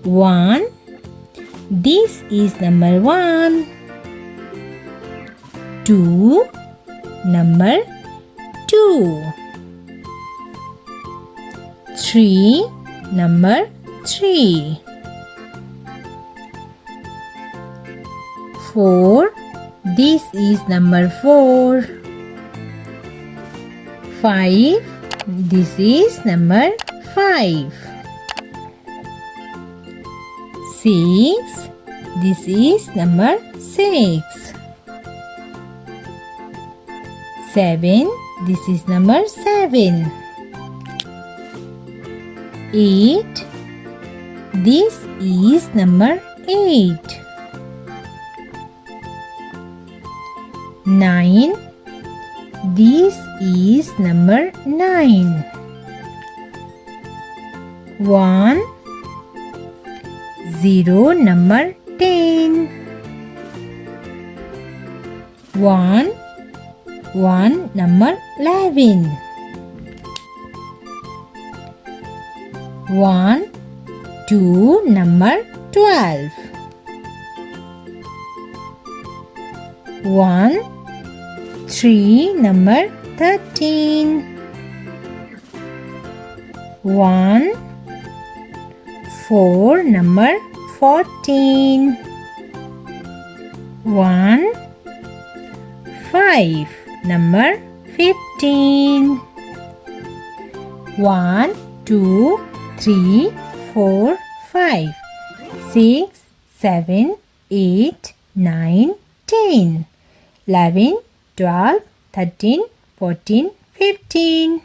1. This is number 1. 2. Number 2. 3. Number 3. 4. This is number 4. 5. This is number 5. 6. This is number 6. 7. This is number 7. 8. This is number 8. 9. This is number 9. 1. 0. Number 10. 1. 1. Number 11. 1. 2. Number 12. 1. 3. Number 13. 1. 4. Number 14. 1. 5. Number 15. 1, 2, 3, 4, 5, 6, 7, 8, 9, 10, 11, 12, 13, 14, 15.